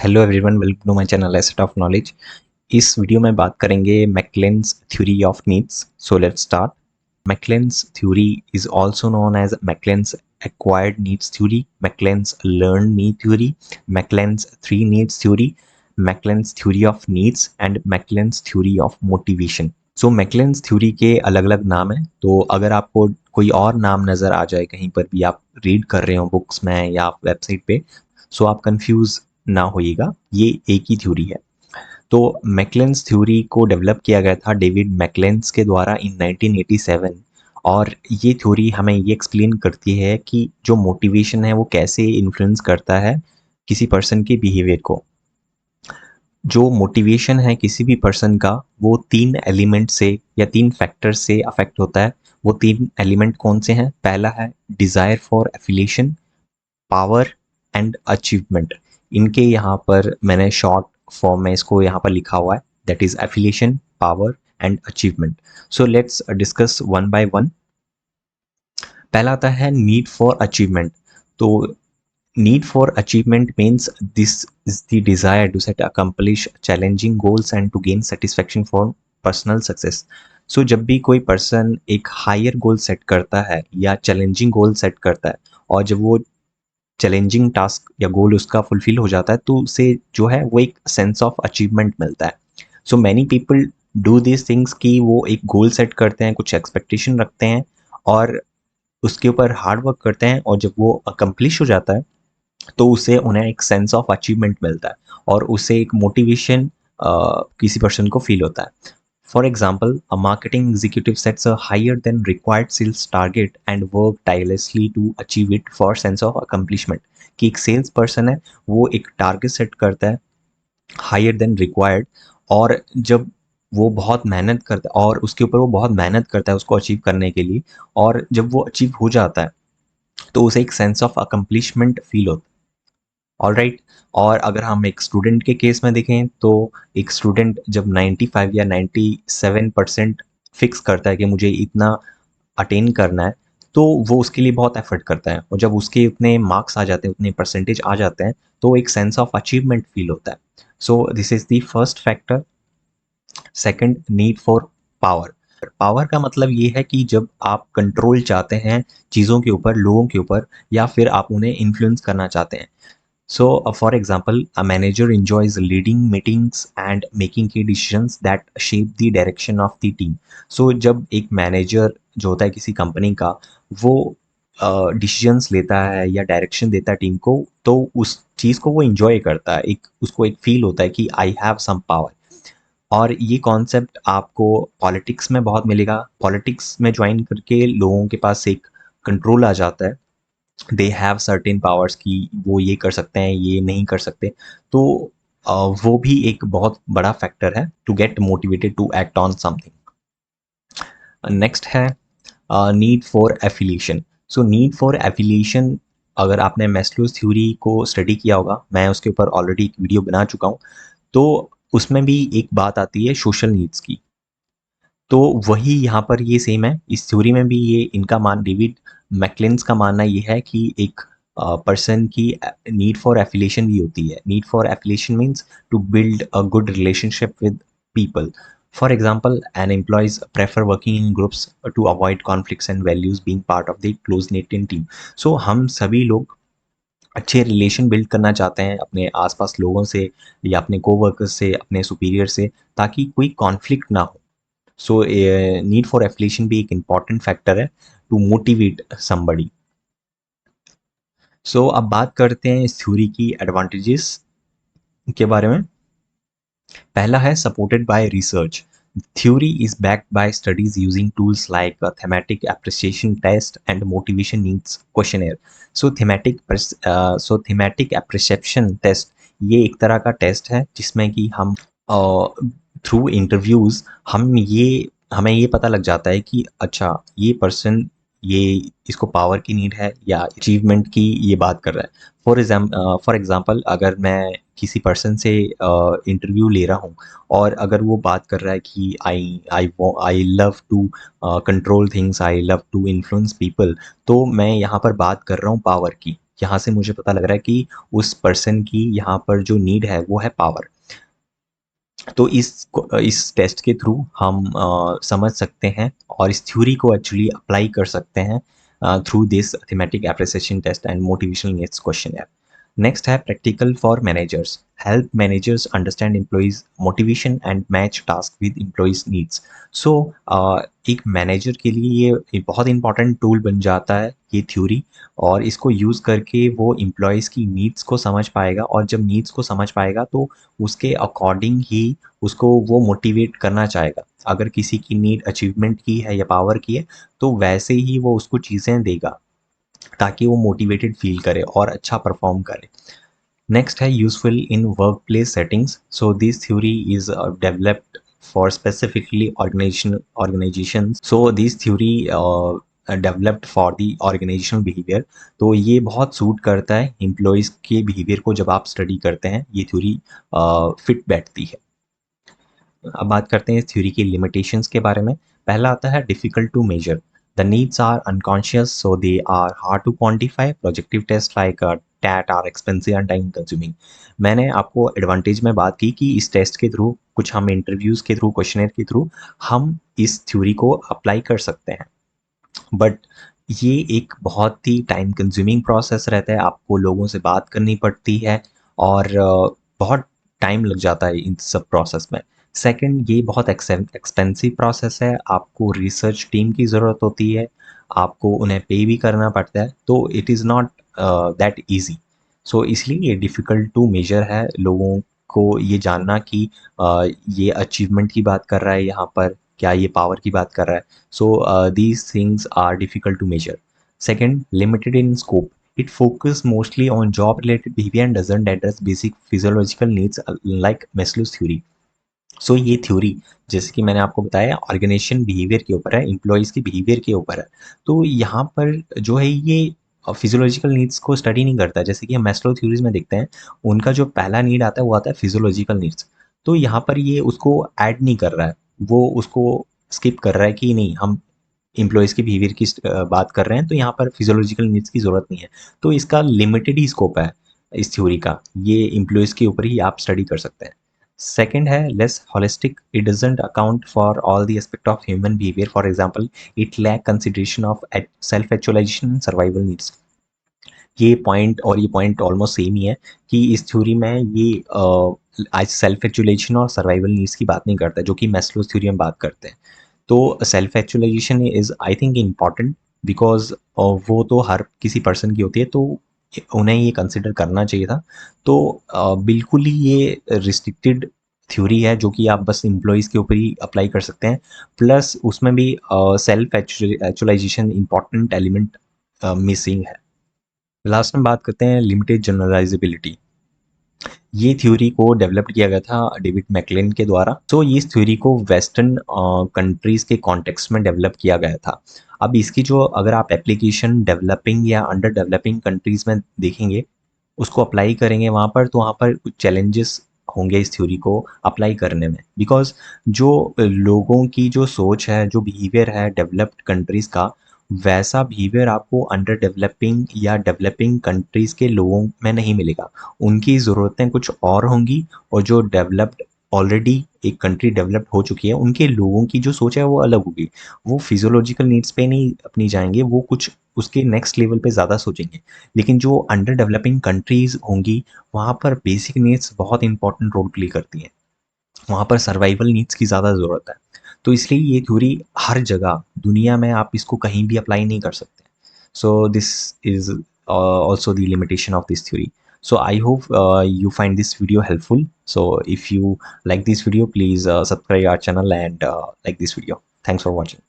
Hello everyone, welcome to my channel Asset of Knowledge. इस video में बात करेंगे McClelland's theory of needs. So let's start. McClelland's theory is also known as McClelland's acquired needs theory, McClelland's learn need theory, McClelland's three needs theory, McClelland's theory of needs and McClelland's theory of motivation. So McClelland's theory के अलग अलग नाम हैं, तो अगर आपको कोई और नाम नज़र आ जाए कहीं पर भी, आप रीड कर रहे हो बुक्स में या वेबसाइट पे, सो आप कंफ्यूज ना होइएगा, ये एक ही थ्योरी है। तो मैकलेन्स थ्योरी को डेवलप किया गया था डेविड मैकलेन्स के द्वारा इन 1987। और ये थ्योरी हमें ये एक्सप्लेन करती है कि जो मोटिवेशन है वो कैसे इन्फ्लुएंस करता है किसी पर्सन के बिहेवियर को। जो मोटिवेशन है किसी भी पर्सन का, वो तीन एलिमेंट से या तीन फैक्टर से अफेक्ट होता है। वो तीन एलिमेंट कौन से हैं? पहला है desire for affiliation, power and achievement. इनके यहाँ पर मैंने शॉर्ट फॉर्म में इसको यहाँ पर लिखा हुआ है, that is affiliation, power and achievement. So let's discuss one by one. पहला आता है नीड फॉर अचीवमेंट। तो need for achievement means this is the desire to set accomplish challenging goals and to gain satisfaction for personal success. So जब भी कोई person एक higher goal set करता है या चैलेंजिंग गोल सेट करता है, और जब वो चैलेंजिंग टास्क या गोल उसका फुलफिल हो जाता है, तो उसे जो है वो एक सेंस ऑफ अचीवमेंट मिलता है। So many people do this things कि वो एक गोल सेट करते हैं, कुछ एक्सपेक्टेशन रखते हैं और उसके ऊपर हार्ड वर्क करते हैं, और जब वो अकम्प्लिश हो जाता है तो उसे उन्हें एक सेंस ऑफ अचीवमेंट मिलता है और उससे एक मोटिवेशन किसी पर्सन को फील होता है। For example, a marketing executive sets a higher than required sales target and work tirelessly to achieve it for sense of accomplishment। कि एक सेल्स पर्सन है, वो एक टारगेट सेट करता है हायर देन रिक्वायर्ड, और जब वो बहुत मेहनत करता है और उसके ऊपर वो बहुत मेहनत करता है उसको अचीव करने के लिए, और जब वो अचीव हो जाता है तो उसे एक सेंस ऑफ अकम्प्लिशमेंट फील होता है। All right. और अगर हम एक स्टूडेंट के केस में देखें, तो एक स्टूडेंट जब 95 या 97% फिक्स करता है कि मुझे इतना अटेन करना है, तो वो उसके लिए बहुत एफर्ट करता है, और जब उसके उतने मार्क्स आ जाते हैं, उतने परसेंटेज आ जाते हैं, तो एक सेंस ऑफ अचीवमेंट फील होता है। So this is the first factor. Second, need for power. Power का मतलब ये है कि जब आप कंट्रोल चाहते हैं चीज़ों के ऊपर, लोगों के ऊपर, या फिर आप उन्हें इन्फ्लुएंस करना चाहते हैं। So, for example, a manager enjoys leading meetings and making key decisions that shape the direction of the team. So, जब एक मैनेजर जो होता है किसी कंपनी का, वो डिसीजंस लेता है या डायरेक्शन देता है टीम को, तो उस चीज़ को वो इंजॉय करता है, एक उसको एक फील होता है कि आई हैव सम पावर। और ये कॉन्सेप्ट आपको पॉलिटिक्स में बहुत मिलेगा। पॉलिटिक्स में ज्वाइन करके लोगों के पास एक कंट्रोल आ जाता है, दे हैव सर्टेन पावर्स कि वो ये कर सकते हैं, ये नहीं कर सकते। तो वो भी एक बहुत बड़ा फैक्टर है to get motivated to act on something. Next है need for affiliation. So need for affiliation, अगर आपने मैस्लोज थ्योरी को स्टडी किया होगा, मैं उसके ऊपर ऑलरेडी एक वीडियो बना चुका हूँ, तो उसमें भी एक बात आती है सोशल नीड्स की। तो वही यहाँ पर ये सेम है, इस थ्योरी में भी ये इनका मान, डेविड मैकलेन्स का मानना ये है कि एक पर्सन की नीड फॉर एफिलिएशन भी होती है। Need for affiliation means to build a good relationship with people. For example, an employees prefer working in groups to avoid conflicts and values being part of the close net in team. So हम सभी लोग अच्छे relation build करना चाहते हैं अपने आसपास लोगों से, या अपने कोवर्कर्स से, अपने सुपीरियर से, ताकि कोई कॉन्फ्लिक्ट ना हो। सो नीड फॉर एफिलिएशन भी एक इम्पॉर्टेंट फैक्टर है टू मोटिवेट समबडी। सो अब बात करते हैं इस थ्योरी की एडवांटेजेस के बारे में। पहला है supported by research. Theory is backed by studies using tools like thematic apperception test and motivation needs questionnaire. So thematic apperception test, ये एक तरह का टेस्ट है जिसमें कि हम थ्रू इंटरव्यूज हमें ये पता लग जाता है कि अच्छा, ये पर्सन, ये इसको पावर की नीड है या अचीवमेंट की ये बात कर रहा है। फॉर एग्जांपल, अगर मैं किसी पर्सन से इंटरव्यू ले रहा हूँ, और अगर वो बात कर रहा है कि I love to control things, I love to influence people, तो मैं यहाँ पर बात कर रहा हूँ पावर की। यहाँ से मुझे पता लग रहा है कि उस पर्सन की यहाँ पर जो नीड है वो है पावर। तो इस टेस्ट के थ्रू हम समझ सकते हैं और इस थ्योरी को एक्चुअली अप्लाई कर सकते हैं through this thematic appreciation test and motivational needs question. Next है practical for managers, help managers understand employees motivation and match task with employees needs. So एक मैनेजर के लिए ये एक बहुत इंपॉर्टेंट टूल बन जाता है ये थ्योरी, और इसको यूज़ करके वो एम्प्लॉयज़ की नीड्स को समझ पाएगा, और जब नीड्स को समझ पाएगा तो उसके अकॉर्डिंग ही उसको वो मोटिवेट करना चाहेगा। अगर किसी की नीड अचीवमेंट की है या पावर की है तो वैसे ही वो उसको चीज़ें देगा ताकि वो मोटिवेटेड फील करे और अच्छा परफॉर्म करे। नेक्स्ट है useful in workplace settings. So this theory is developed for specifically organisation. So this theory developed for the organisational behaviour. तो ये बहुत सूट करता है एम्प्लॉयज़ के बिहेवियर को। जब आप स्टडी करते हैं ये थ्योरी फिट बैठती है। अब बात करते हैं इस थ्योरी की लिमिटेशंस के बारे में। पहला आता है difficult to measure, the needs are unconscious so they are hard to quantify, projective test like TAT are expensive and time consuming. मैंने आपको एडवांटेज में बात की कि इस टेस्ट के थ्रू, कुछ हम इंटरव्यूज़ के थ्रू, क्वेश्चनर के थ्रू हम इस थ्योरी को अप्लाई कर सकते हैं, बट ये एक बहुत ही टाइम कंज्यूमिंग प्रोसेस रहता है। आपको लोगों से बात करनी पड़ती है और बहुत टाइम लग जाता है इन सब प्रोसेस में। सेकंड, ये बहुत एक्सपेंसिव प्रोसेस है, आपको रिसर्च टीम की ज़रूरत होती है, आपको उन्हें पे भी करना पड़ता है, तो it is not that easy. So इसलिए ये डिफ़िकल्ट टू मेजर है। लोगों को ये जानना कि ये अचीवमेंट की बात कर रहा है यहाँ पर, क्या ये पावर की बात कर रहा है। So these things are difficult to measure. Second, limited in scope. It focuses mostly on job-related behavior and doesn't address basic physiological needs like Maslow's theory. So ये थ्योरी, जैसे कि मैंने आपको बताया, ऑर्गेनाइजेशन बिहेवियर के ऊपर है, एम्प्लॉयज़ के बिहेवियर के ऊपर है। तो यहाँ पर जो है ये फिजियोलॉजिकल नीड्स को स्टडी नहीं करता है। जैसे कि हम मैस्लो थ्योरीज में देखते हैं, उनका जो पहला नीड आता है वो आता है फिजियोलॉजिकल नीड्स। तो यहाँ पर ये उसको ऐड नहीं कर रहा है, वो उसको स्किप कर रहा है कि नहीं, हम एम्प्लॉयज़ के बिहेवियर की बात कर रहे हैं तो यहाँ पर फिजियोलॉजिकल नीड्स की ज़रूरत नहीं है। तो इसका लिमिटेड ही स्कोप है इस थ्योरी का, ये एम्प्लॉयज़ के ऊपर ही आप स्टडी कर सकते हैं। सेकंड है less holistic, it doesn't account for all the aspect of human behaviour, for example it lack consideration of self actualisation, survival needs. ये पॉइंट और ये पॉइंट ऑलमोस्ट सेम ही है कि इस थ्योरी में ये आज सेल्फ एक्चुअलाइजेशन और सर्वाइवल नीड्स की बात नहीं करता है, जो कि मैस्लोज थ्योरी में बात करते हैं। तो self actualisation is I think important, because वो तो हर किसी पर्सन की होती है, तो उन्हें ये कंसिडर करना चाहिए था। तो बिल्कुल ही ये रिस्ट्रिक्टेड थ्योरी है जो कि आप बस एम्प्लॉयज़ के ऊपर ही अप्लाई कर सकते हैं। प्लस उसमें भी self actualisation important element missing है। लास्ट में बात करते हैं लिमिटेड जनरलाइजेबिलिटी। ये थ्योरी को डेवलप किया गया था डेविड मैकलेन के द्वारा। तो ये इस थ्योरी को वेस्टर्न कंट्रीज़ के कॉन्टेक्स्ट में डेवलप किया गया था। अब इसकी जो अगर आप एप्लीकेशन डेवलपिंग या अंडर डेवलपिंग कंट्रीज़ में देखेंगे, उसको अप्लाई करेंगे वहाँ पर, तो वहाँ पर कुछ चैलेंजेस होंगे इस थ्योरी को अप्लाई करने में। बिकॉज़ जो लोगों की जो सोच है, जो बिहेवियर है डेवलप्ड कंट्रीज़ का, वैसा बिहेवियर आपको अंडर डेवलपिंग या डेवलपिंग कंट्रीज़ के लोगों में नहीं मिलेगा। उनकी ज़रूरतें कुछ और होंगी, और जो डेवलप्ड, ऑलरेडी एक कंट्री डेवलप्ड हो चुकी है, उनके लोगों की जो सोच है वो अलग होगी। वो फिज़ियोलॉजिकल नीड्स पे नहीं अपनी जाएँगे, वो कुछ उसके नेक्स्ट लेवल पे ज़्यादा सोचेंगे। लेकिन जो अंडर डेवलपिंग कंट्रीज़ होंगी, वहाँ पर बेसिक नीड्स बहुत इंपॉर्टेंट रोल प्ले करती हैं। वहाँ पर सर्वाइवल नीड्स की ज़्यादा ज़रूरत है। तो इसलिए ये थ्योरी हर जगह दुनिया में आप इसको कहीं भी अप्लाई नहीं कर सकते। So this is also the limitation of this theory. So I hope you find this video helpful. So if you like this video, please subscribe our channel and like this video. Thanks for watching.